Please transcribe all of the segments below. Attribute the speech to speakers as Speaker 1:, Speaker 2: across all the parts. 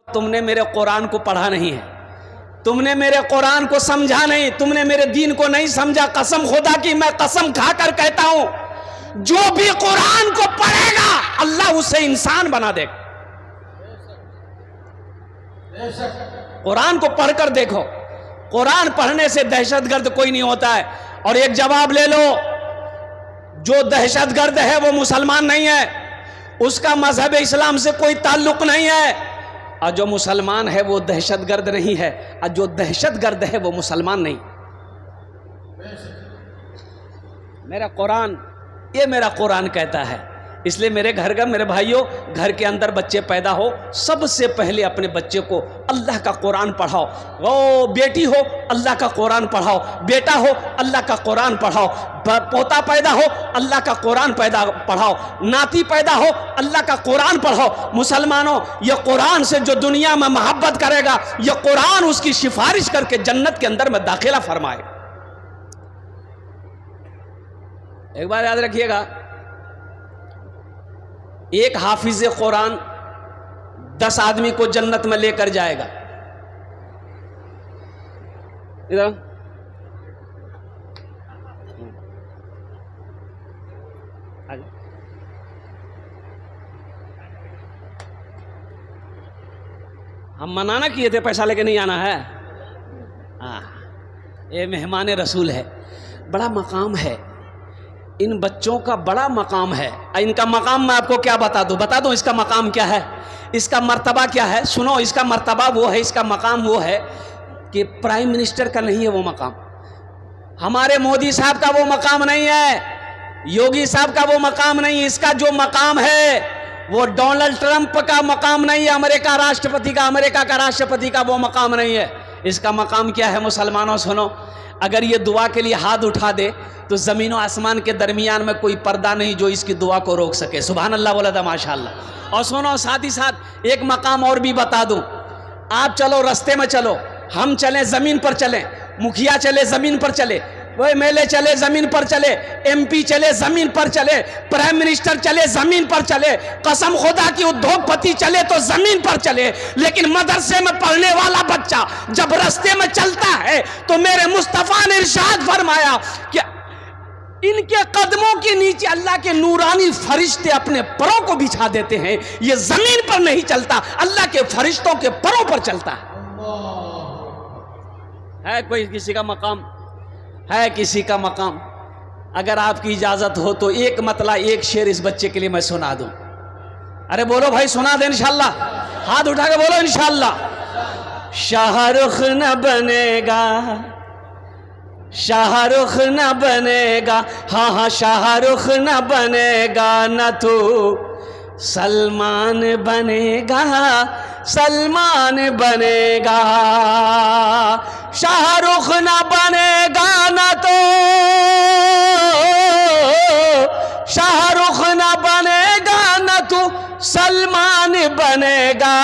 Speaker 1: तुमने मेरे कुरान को पढ़ा नहीं है, तुमने मेरे कुरान को समझा नहीं, तुमने मेरे दीन को नहीं समझा। कसम खुदा की मैं कसम खाकर कहता हूं, जो भी कुरान को पढ़ेगा अल्लाह उसे इंसान बना देगा। कुरान को पढ़कर देखो, कुरान पढ़ने से दहशतगर्द कोई नहीं होता है। और एक जवाब ले लो, जो दहशतगर्द है वो मुसलमान नहीं है, उसका मजहब इस्लाम से कोई ताल्लुक नहीं है। और जो मुसलमान है वो दहशतगर्द नहीं है, और जो दहशतगर्द है वो मुसलमान नहीं। मेरा कुरान, ये मेरा कुरान कहता है। इसलिए मेरे घर का, मेरे भाइयों, घर के अंदर बच्चे पैदा हो, सबसे पहले अपने बच्चे को अल्लाह का कुरान पढ़ाओ। वो बेटी हो अल्लाह का कुरान पढ़ाओ, बेटा हो अल्लाह का कुरान पढ़ाओ, पोता पैदा हो अल्लाह का कुरान पढ़ाओ, नाती पैदा हो अल्लाह का कुरान पढ़ाओ। मुसलमानों, ये कुरान से जो दुनिया में मोहब्बत करेगा, ये कुरान उसकी सिफारिश करके जन्नत के अंदर में दाखिला फरमाए। एक बार याद रखिएगा, एक हाफिज कुरान 10 आदमी को जन्नत में लेकर जाएगा। इधर हम मना किए थे पैसा लेके नहीं आना है। ये मेहमान रसूल है, बड़ा मकाम है, इन बच्चों का बड़ा मकाम है। इनका मकाम मैं आपको क्या बता दूं इसका मकाम क्या है, इसका मर्तबा क्या है। सुनो, इसका मर्तबा वो है, इसका मकाम वो है कि प्राइम मिनिस्टर का नहीं है वो मकाम, हमारे मोदी साहब का वो मकाम नहीं है, योगी साहब का वो मकाम नहीं है। इसका जो मकाम है वो डोनाल्ड ट्रंप का मकाम नहीं है, अमेरिका का राष्ट्रपति का वो मकाम नहीं है। इसका मकाम क्या है मुसलमानों? सुनो, अगर ये दुआ के लिए हाथ उठा दे तो ज़मीन और आसमान के दरमियान में कोई पर्दा नहीं जो इसकी दुआ को रोक सके। सुभान अल्लाह बोला था, माशाअल्लाह। और सुनो, साथ ही साथ एक मकाम और भी बता दूं। आप चलो, रास्ते में चलो, हम चलें ज़मीन पर चलें, मुखिया चले ज़मीन पर चले, वो एमएलए चले ज़मीन पर चले, एमपी चले ज़मीन पर चले, प्राइम मिनिस्टर चले ज़मीन पर चले, कसम खुदा की उद्योगपति चले तो ज़मीन पर चले, लेकिन मदरसे में पढ़ने वाला बच्चा जब रास्ते में चलता है तो मेरे मुस्तफ़ा ने इरशाद फरमाया कि इनके कदमों के नीचे अल्लाह के नूरानी फरिश्ते अपने परों को बिछा देते हैं। ये ज़मीन पर नहीं चलता, अल्लाह के फरिश्तों के परों पर चलता है। कोई किसी का मकाम है, किसी का मकाम। अगर आपकी इजाजत हो तो एक मतला, एक शेर इस बच्चे के लिए मैं सुना दूं। अरे बोलो भाई, सुना दे इंशाल्लाह, हाथ उठा के बोलो इंशाल्लाह। शाहरुख न बनेगा, शाहरुख न बनेगा, हाँ शाहरुख न बनेगा, न तो सलमान बनेगा, सलमान बनेगा। शाहरुख न बनेगा न तो शाहरुख न बनेगा, न तो सलमान बनेगा।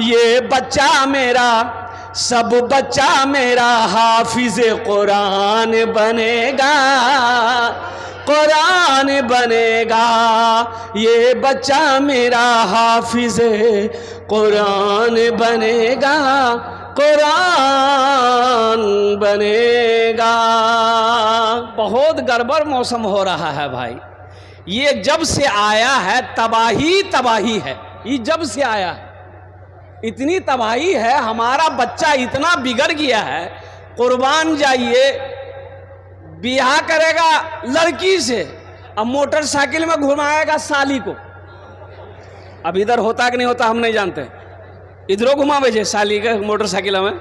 Speaker 1: ये बच्चा मेरा, सब बच्चा मेरा हाफिज कुरान बनेगा, कुरान बनेगा। ये बच्चा मेरा हाफिज कुरान बनेगा, कुरान बनेगा। बहुत गड़बड़ मौसम हो रहा है भाई, ये जब से आया है तबाही तबाही है। ये जब से आया है इतनी तबाही है, हमारा बच्चा इतना बिगड़ गया है। कुर्बान जाइए, ब्याह करेगा लड़की से, अब मोटरसाइकिल में घुमाएगा साली को। अब इधर होता कि नहीं होता हम नहीं जानते, इधरों घुमावे जे साली के मोटरसाइकिल में,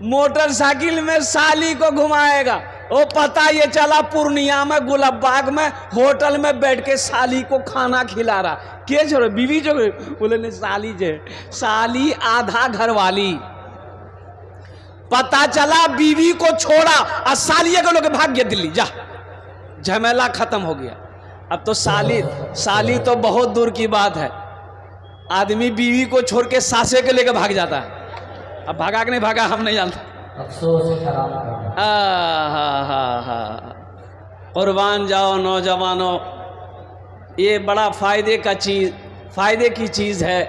Speaker 1: मोटरसाइकिल में साली को घुमाएगा। वो पता ये चला पूर्णिया में गुलाबबाग में होटल में बैठ के साली को खाना खिला रहा। के छोड़ो, बीवी जो बोले नहीं, साली जे, साली आधा घर वाली। पता चला बीवी को छोड़ा और सालिया को लोग भाग गया दिल्ली, जा, झमेला खत्म हो गया। अब तो साली तो बहुत दूर की बात है, आदमी बीवी को छोड़ के सासे के लेकर भाग जाता है। अब भागा कि नहीं भागा हम नहीं जानते।
Speaker 2: अफसोस
Speaker 1: कुर्बान जाओ नौजवानों, ये बड़ा फायदे की चीज़ है।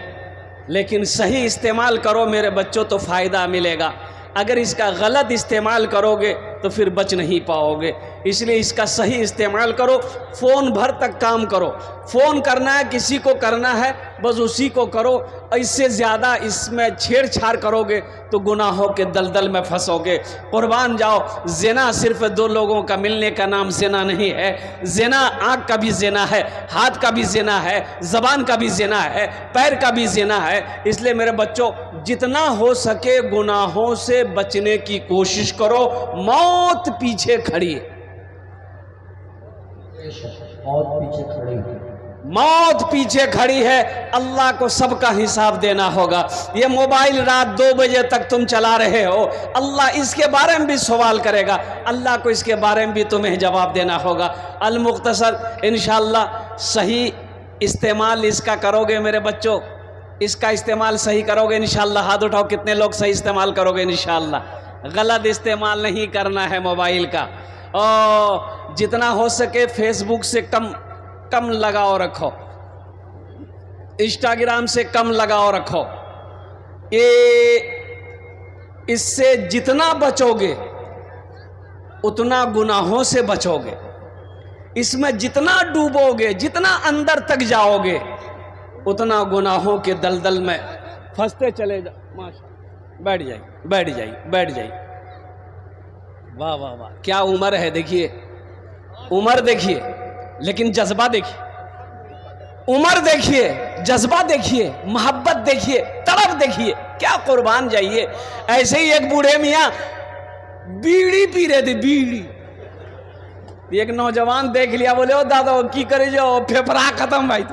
Speaker 1: लेकिन सही इस्तेमाल करो मेरे बच्चों तो फ़ायदा मिलेगा। अगर इसका गलत इस्तेमाल करोगे तो फिर बच नहीं पाओगे। इसलिए इसका सही इस्तेमाल करो। फ़ोन भर तक काम करो। फ़ोन करना है, किसी को करना है, बस उसी को करो। इससे ज़्यादा इसमें छेड़छाड़ करोगे तो गुनाहों के दलदल में फंसोगे। कुर्बान जाओ। ज़िना सिर्फ दो लोगों का मिलने का नाम ज़िना नहीं है। ज़िना आँख का भी ज़िना है, हाथ का भी ज़िना है, ज़बान का भी ज़िना है, पैर का भी ज़िना है। इसलिए मेरे बच्चों, जितना हो सके गुनाहों से बचने की कोशिश करो। मौत पीछे खड़ी है, मौत पीछे खड़ी है। अल्लाह को सबका हिसाब देना होगा। ये मोबाइल रात 2 बजे तक तुम चला रहे हो, अल्लाह इसके बारे में भी सवाल करेगा। अल्लाह को इसके बारे में भी तुम्हें जवाब देना होगा। अल मुख्तसर इंशाअल्लाह सही इस्तेमाल इसका करोगे मेरे बच्चों, इसका इस्तेमाल सही करोगे इंशाअल्लाह। हाथ उठाओ, कितने लोग सही इस्तेमाल करोगे इंशाअल्लाह। गलत इस्तेमाल नहीं करना है मोबाइल का। और जितना हो सके फेसबुक से कम लगाओ रखो, इंस्टाग्राम से कम लगाओ रखो। ये इससे जितना बचोगे उतना गुनाहों से बचोगे। इसमें जितना डूबोगे, जितना अंदर तक जाओगे, उतना गुनाहों के दलदल में फंसते चले जाओ। माशा, बैठ जाइए, बैठ जाइए, बैठ जाइए। वाह वाह वाह, क्या उम्र है देखिए, उम्र देखिए, लेकिन जज्बा देखिए। उम्र देखिए, जज्बा देखिए, मोहब्बत देखिए, तड़प देखिए, क्या कुर्बान जाइए। ऐसे ही एक बूढ़े मियाँ बीड़ी पी रहे थे, बीड़ी। एक नौजवान देख लिया, बोले ओ दादा की करे जो फेफड़ा खत्म भाई।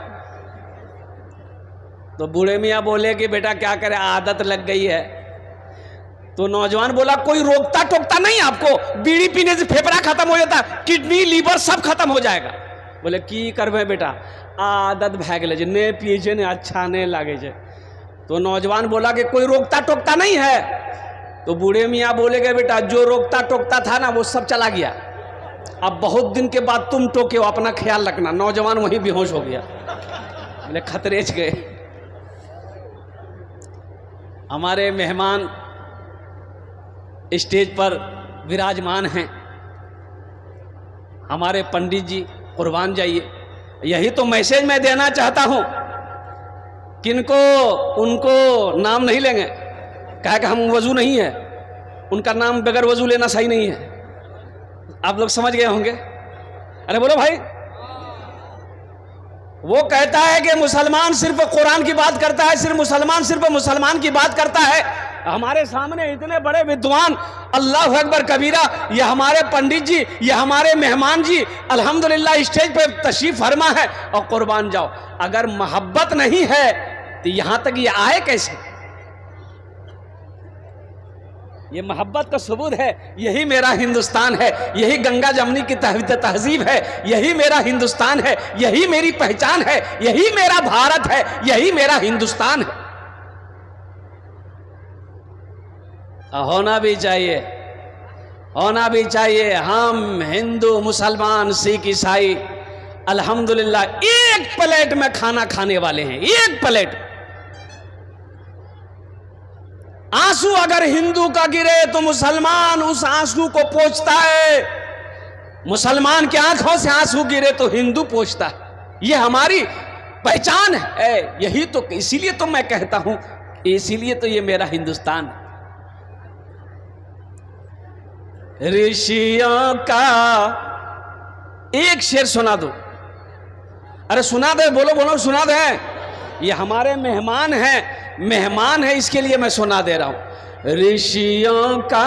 Speaker 1: तो बूढ़े मियाँ बोले कि बेटा क्या करे, आदत लग गई है। तो नौजवान बोला कोई रोकता टोकता नहीं आपको? बीड़ी पीने से फेफड़ा खत्म हो जाता, किडनी लीवर सब खत्म हो जाएगा। बोले की करबे बेटा, आदत भै गेले जे, ने पिए छे ने अच्छा नहीं लागे छे। तो नौजवान बोला कि कोई रोकता टोकता नहीं है? तो बूढ़े मियाँ बोले गए बेटा जो रोकता टोकता था ना वो सब चला गया, अब बहुत दिन के बाद तुम टोके हो, अपना ख्याल रखना। नौजवान वहीं बेहोश हो गया। बोले खतरेच गए। हमारे मेहमान स्टेज पर विराजमान हैं, हमारे पंडित जी, कुर्बान जाइए। यही तो मैसेज मैं देना चाहता हूं। किनको, उनको नाम नहीं लेंगे, कहा कि हम वजू नहीं है, उनका नाम बगैर वजू लेना सही नहीं है। आप लोग समझ गए होंगे। अरे बोलो भाई। वो कहता है कि मुसलमान सिर्फ कुरान की बात करता है, सिर्फ मुसलमान की बात करता है। हमारे सामने इतने बड़े विद्वान, अल्लाह अकबर कबीरा, ये हमारे पंडित जी, ये हमारे मेहमान जी अल्हम्दुलिल्लाह स्टेज पे तशरीफ फरमा है। और कुर्बान जाओ, अगर मोहब्बत नहीं है तो यहां तक ये आए कैसे? ये मोहब्बत का सबूत है। यही मेरा हिंदुस्तान है, यही गंगा जमुनी की तहजीब है, यही मेरा हिंदुस्तान है, यही मेरी पहचान है, यही मेरा भारत है, यही मेरा हिंदुस्तान है। होना भी चाहिए, होना भी चाहिए। हम हिंदू, मुसलमान, सिख, ईसाई अल्हम्दुलिल्लाह एक प्लेट में खाना खाने वाले हैं, एक प्लेट। आंसू अगर हिंदू का गिरे तो मुसलमान उस आंसू को पोंछता है। मुसलमान की आंखों से आंसू गिरे तो हिंदू पोंछता है। ये हमारी पहचान है। यही तो, इसीलिए तो मैं कहता हूं, इसीलिए तो ये मेरा हिंदुस्तान है। ऋषियों का एक शेर सुना दो। अरे सुना दे, बोलो बोलो, सुना दे। ये हमारे मेहमान हैं, मेहमान है, इसके लिए मैं सुना दे रहा हूं। ऋषियों का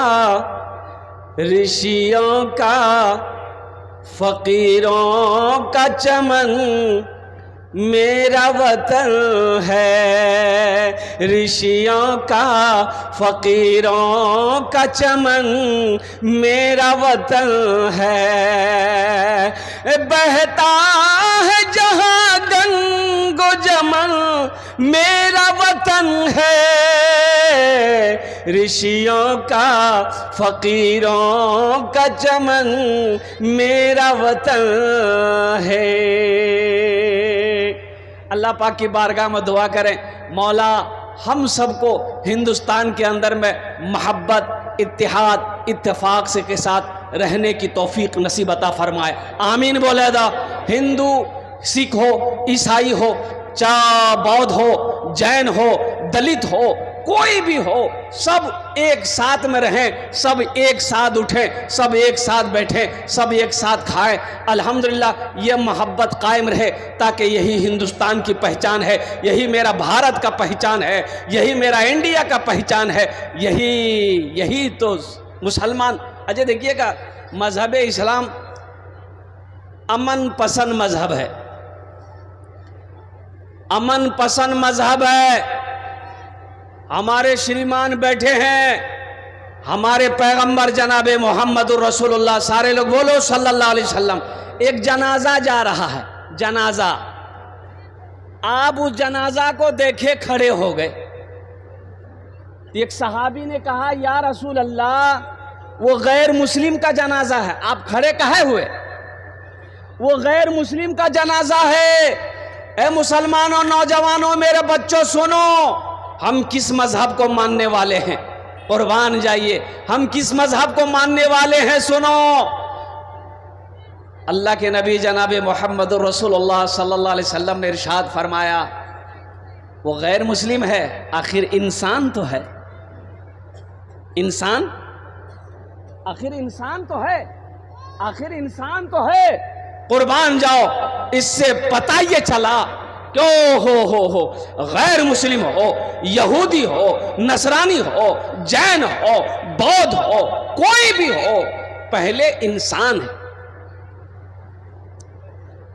Speaker 1: फकीरों का चमन मेरा वतन है। ऋषियों का फकीरों का चमन मेरा वतन है। बहता है जहां गंगो जमन मेरा वतन है। ऋषियों का फकीरों का चमन मेरा वतन है। अल्लाह पाक की बारगाह में दुआ करें, मौला हम सबको हिंदुस्तान के अंदर में मोहब्बत, इत्तिहाद, इत्तेफाक से के साथ रहने की तौफीक नसीब अता फरमाए। आमीन बोले दा। हिंदू, सिख हो, ईसाई हो, चाहे बौद्ध हो, जैन हो, दलित हो, कोई भी हो, सब एक साथ में रहें, सब एक साथ उठें, सब एक साथ बैठें, सब एक साथ खाएं। अल्हम्दुलिल्लाह ये मोहब्बत कायम रहे, ताकि यही हिंदुस्तान की पहचान है, यही मेरा भारत का पहचान है, यही मेरा इंडिया का पहचान है, यही तो मुसलमान। अजय देखिएगा, मजहब इस्लाम अमन पसंद मजहब है, अमन पसंद मजहब है। हमारे श्रीमान बैठे हैं, हमारे पैगंबर जनाब मोहम्मदुर रसूलुल्लाह, सारे लोग बोलो सल्लल्लाहु अलैहि वसल्लम। एक जनाजा जा रहा है, जनाजा। आप उस जनाजा को देखे खड़े हो गए। एक सहाबी ने कहा, या रसूल अल्लाह, वो गैर मुस्लिम का जनाजा है, आप खड़े काहे हुए? वो गैर मुस्लिम का जनाजा है। ए मुसलमानों, नौजवानों, मेरे बच्चों सुनो, हम किस मजहब को मानने वाले हैं? कुर्बान जाइए, हम किस मजहब को मानने वाले हैं? सुनो, अल्लाह के नबी जनाब मोहम्मदुर रसूलुल्लाह सल्लल्लाहु अलैहि वसल्लम ने इरशाद फरमाया, वो गैर मुस्लिम है, आखिर इंसान तो है, इंसान, आखिर इंसान तो है, आखिर इंसान तो है। कुर्बान जाओ, इससे पता ये चला क्यों हो गैर मुस्लिम हो, यहूदी हो, नसरानी हो, जैन हो, बौद्ध हो, कोई भी हो, पहले इंसान है,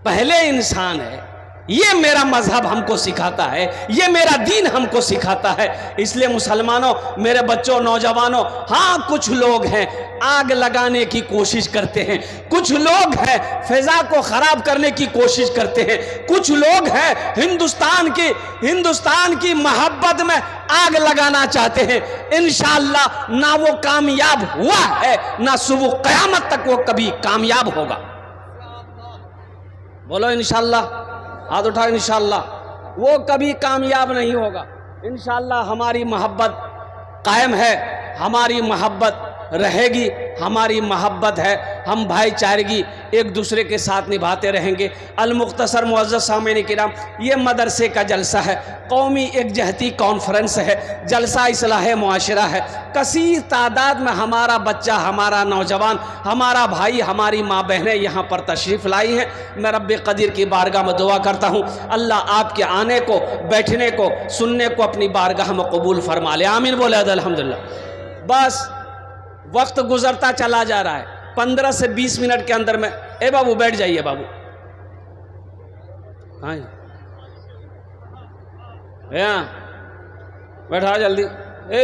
Speaker 1: पहले इंसान है। ये मेरा मजहब हमको सिखाता है, ये मेरा दीन हमको सिखाता है। इसलिए मुसलमानों, मेरे बच्चों, नौजवानों, हाँ कुछ लोग हैं आग लगाने की कोशिश करते हैं, कुछ लोग हैं फिजा को खराब करने की कोशिश करते हैं, कुछ लोग हैं हिंदुस्तान की मोहब्बत में आग लगाना चाहते हैं। इंशाअल्लाह ना वो कामयाब हुआ है, ना सुबह क़यामत तक वो कभी कामयाब होगा। बोलो इंशाअल्लाह, हाथ उठाओ। इंशाअल्लाह वो कभी कामयाब नहीं होगा। इंशाअल्लाह हमारी मोहब्बत कायम है, हमारी मोहब्बत रहेगी, हमारी मोहब्बत है, हम भाईचारगी एक दूसरे के साथ निभाते रहेंगे। अल-मुख्तसर मुअज़्ज़ज़ सामीन किराम, ये मदरसे का जलसा है, कौमी एकजहती कॉन्फ्रेंस है, जलसा इस्लाह मुआशरा है। कसीर तादाद में हमारा बच्चा, हमारा नौजवान, हमारा भाई, हमारी माँ बहनें यहाँ पर तशरीफ़ लाई हैं। मैं रब्बे क़दीर की बारगाह में दुआ करता हूँ, अल्लाह आपके आने को, बैठने को, सुनने को अपनी बारगाह में कबूल फरमा ले। आमीन बोले अल्हम्दुलिल्लाह। बस वक्त गुजरता चला जा रहा है, 15 से 20 मिनट के अंदर में। ए बाबू बैठ जाइए बाबू, हाँ बैठा जल्दी। ए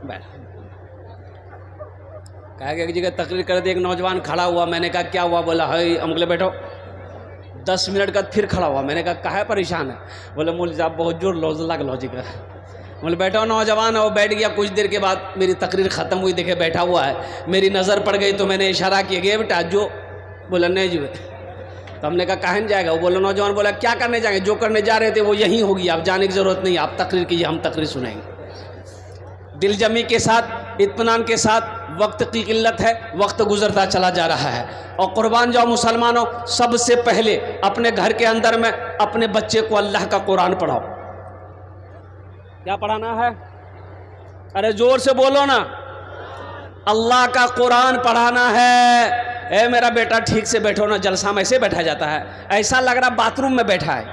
Speaker 1: बैठ। कहा कि एक जगह तकरीर कर दी, एक नौजवान खड़ा हुआ, मैंने कहा क्या हुआ? बोला है अंकल बैठो। 10 मिनट का फिर खड़ा हुआ, मैंने कहा काहे परेशान है? बोले मौलवी साहब बहुत जोर लॉजिक है। बोले बैठो। नौजवान है, वो बैठ गया। कुछ देर के बाद मेरी तकरीर ख़त्म हुई, देखे बैठा हुआ है, मेरी नज़र पड़ गई तो मैंने इशारा किया गया बेटा जो। बोला नहीं जो। तो हमने कहा कहाँ जाएगा? वो बोला, नौजवान बोला क्या करने जाएंगे? जो करने जा रहे थे वो यहीं होगी, आप जाने की ज़रूरत नहीं, आप तकरीर कीजिए, हम तकरीर सुनाएंगे। दिलजमी के साथ, इत्मीनान के साथ। वक्त की किल्लत है, वक्त गुजरता चला जा रहा है। और कुर्बान जाओ मुसलमानों, सबसे पहले अपने घर के अंदर में अपने बच्चे को अल्लाह का कुरान पढ़ाओ। क्या पढ़ाना है? अरे जोर से बोलो ना। अल्लाह का कुरान पढ़ाना है। ए मेरा बेटा ठीक से बैठो ना, जलसा में ऐसे बैठा जाता है, ऐसा लग रहा बाथरूम में बैठा है।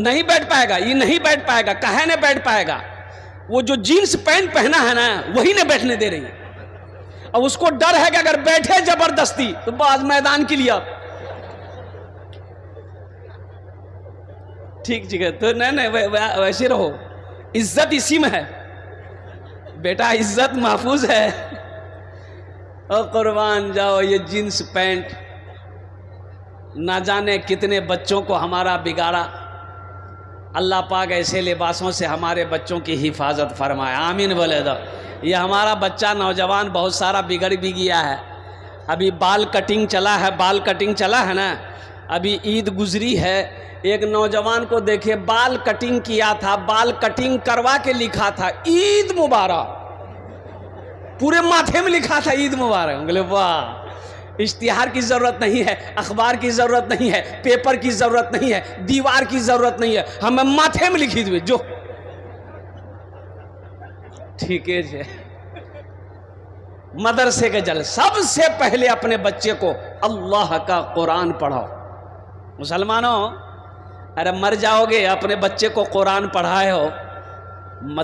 Speaker 1: नहीं बैठ पाएगा, ये नहीं बैठ पाएगा। काहे नहीं बैठ पाएगा? वो जो जीन्स पैंट पहना है ना, वही नहीं बैठने दे रही है। अब उसको डर है कि अगर बैठे जबरदस्ती तो बाद मैदान के लिए ठीक है। तो नहीं वैसे रहो, इज्जत इसी में है बेटा, इज्जत महफूज है। और कुर्बान जाओ, ये जीन्स पैंट ना जाने कितने बच्चों को हमारा बिगाड़ा। अल्लाह पाक ऐसे लिबासों से हमारे बच्चों की हिफाजत फरमाए। आमीन बोले दो। ये हमारा बच्चा नौजवान बहुत सारा बिगड़ भी गया है, अभी बाल कटिंग चला है, बाल कटिंग चला है ना, अभी ईद गुजरी है, एक नौजवान को देखे बाल कटिंग किया था, बाल कटिंग करवा के लिखा था ईद मुबारक, पूरे माथे में लिखा था ईद मुबारक। बोले वाह, इश्तिहार की ज़रूरत नहीं है, अखबार की ज़रूरत नहीं है, पेपर की ज़रूरत नहीं है, दीवार की ज़रूरत नहीं है, हमें माथे में लिखी हुई जो ठीक है। मदरसे के जल सबसे पहले अपने बच्चे को अल्लाह का कुरान पढ़ाओ। मुसलमानों, अरे मर जाओगे, अपने बच्चे को कुरान पढ़ाए हो,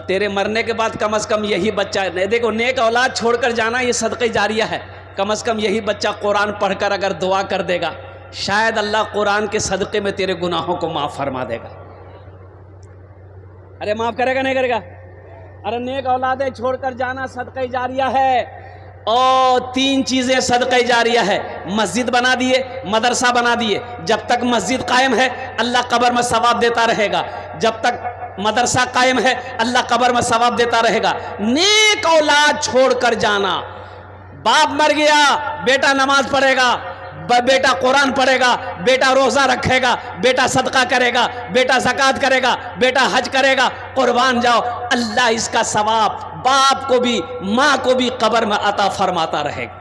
Speaker 1: तेरे मरने के बाद कम से कम यही बच्चा, देखो नेक औलाद छोड़कर जाना ये सदक़े जारिया है, कम से कम यही बच्चा कुरान पढ़कर अगर दुआ कर देगा, शायद अल्लाह कुरान के सदक़े में तेरे गुनाहों को माफ़ फरमा देगा। अरे माफ़ करेगा नहीं करेगा? अरे नेक औलादें छोड़कर जाना सदक़े जारिया है। और 3 चीज़ें सदक़े जारिया है, मस्जिद बना दिए, मदरसा बना दिए, जब तक मस्जिद कायम है अल्लाह कब्र में सवाब देता रहेगा, जब तक मदरसा कायम है अल्लाह कब्र में सवाब देता रहेगा। नेक औलाद छोड़कर जाना, बाप मर गया, बेटा नमाज पढ़ेगा, बेटा कुरान पढ़ेगा, बेटा रोज़ा रखेगा, बेटा सदका करेगा, बेटा ज़कात करेगा, बेटा हज करेगा, कुर्बान जाओ, अल्लाह इसका सवाब बाप को भी माँ को भी कब्र में अता फरमाता रहेगा।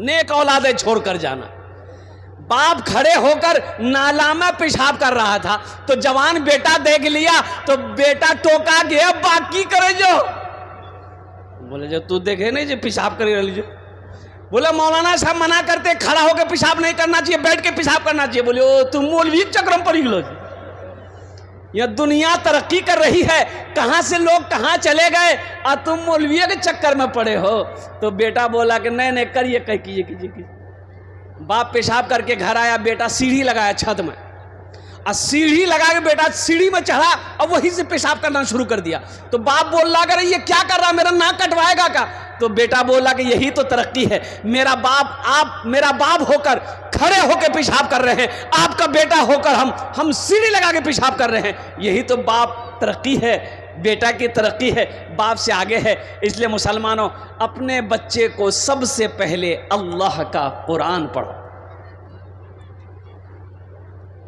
Speaker 1: नेक औलादें छोड़कर जाना। बाप खड़े होकर नाला में पेशाब कर रहा था तो जवान बेटा देख लिया तो बेटा टोका गया, बाकी करे जो। बोले जो तू देखे नहीं जो पेशाब करे लीजिए। बोले मौलाना साहब मना करते, खड़ा होकर पेशाब नहीं करना चाहिए, बैठ के पेशाब करना चाहिए। बोले ओ तुम मौलवी चक्र में पड़ी लो। यह दुनिया तरक्की कर रही है, कहाँ से लोग कहाँ चले गए और तुम मौलविया के चक्कर में पड़े हो। तो बेटा बोला कि नहीं नहीं करिए, कह कीजिए कीजिए। बाप पेशाब करके घर आया, बेटा सीढ़ी लगाया छत में, और सीढ़ी लगा के बेटा सीढ़ी में चढ़ा और वहीं से पेशाब करना शुरू कर दिया। तो बाप बोल रहा कर ये क्या कर रहा, मेरा नाक कटवाएगा क्या? तो बेटा बोला कि यही तो तरक्की है, मेरा बाप आप मेरा बाप होकर खड़े होकर पेशाब कर रहे हैं, आपका बेटा होकर हम सीढ़ी लगा के पेशाब कर रहे हैं, यही तो बाप तरक्की है, बेटा की तरक्की है, बाप से आगे है। इसलिए मुसलमानों, अपने बच्चे को सबसे पहले अल्लाह का कुरान पढ़ो,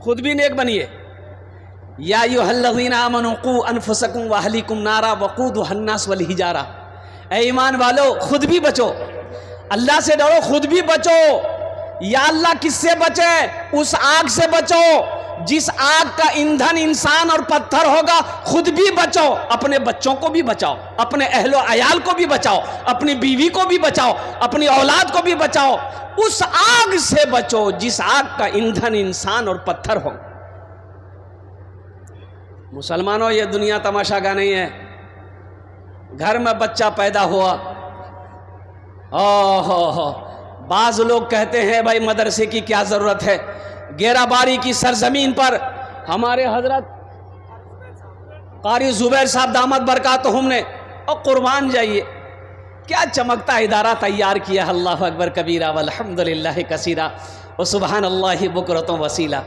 Speaker 1: खुद भी नेक बनिए। या अय्युहल्लज़ीना आमनू क़ू अनफुसकुम व अहलीकुम नारा वक़ूदुहा अन्नास वल हिजारा। ऐ ईमान वालो, खुद भी बचो, अल्लाह से डरो, खुद भी बचो। या अल्लाह किससे बचे? उस आग से बचो जिस आग का ईंधन इंसान और पत्थर होगा। खुद भी बचो, अपने बच्चों को भी बचाओ, अपने अहलो अयाल को भी बचाओ, अपनी बीवी को भी बचाओ, अपनी औलाद को भी बचाओ। उस आग से बचो जिस आग का ईंधन इंसान और पत्थर हो। मुसलमानों, ये दुनिया तमाशा का नहीं है। घर में बच्चा पैदा हुआ, ओहो, बाज लोग कहते हैं भाई मदरसे की क्या ज़रूरत है। गेराबारी की सरजमीन पर हमारे हजरत कारी जुबैर साहब दामद बरकातहुम ने, और कुर्बान जाइए क्या चमकता इदारा तैयार किया। अल्लाह अकबर कबीरा वल्हम्दुलिल्लाह कसीरा व सुबहानल्लाहि बुकरतुम वसीला।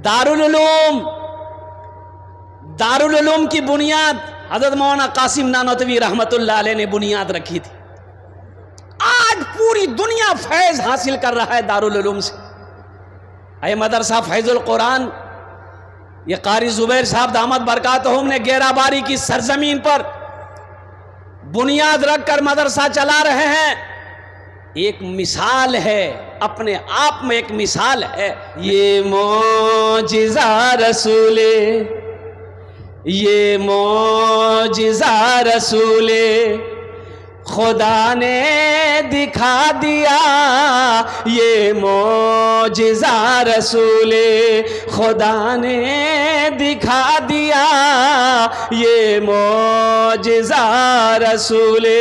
Speaker 1: दारुल उलूम की बुनियाद हज़रत मौलाना कासिम नानोतवी रहमतुल्लाह अलैह ने बुनियाद रखी थी। आज पूरी दुनिया फैज़ हासिल कर रहा है दारुल उलूम से। ये मदरसा फैज़ुल कुरान, ये कारी जुबैर साहब दामद बरकातहुम ने गेराबारी की सरजमीन पर बुनियाद रखकर मदरसा चला रहे हैं। एक मिसाल है, अपने आप में एक मिसाल है। ये मौजिज़ा रसूले, ये मौजिज़ा रसूले खुदा ने दिखा दिया। ये मौजिज़ा रसूले खुदा ने दिखा दिया। ये मौजिज़ा रसूले,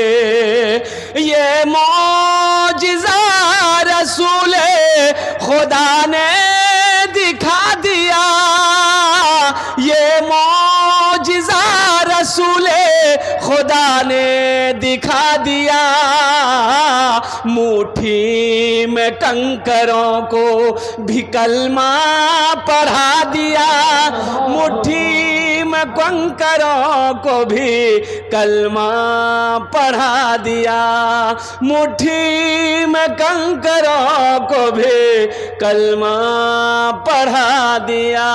Speaker 1: ये मौजिज़ा रसूले खुदा ने दिखा दिया। ये मौजिज़ा रसूले खुदा ने दिखा दिया। मुट्ठी में कंकरों को भी कलमा पढ़ा दिया। मुट्ठी में कंकरों को भी कलमा पढ़ा दिया, मुट्ठी में कंकरों को भी कलमा पढ़ा दिया।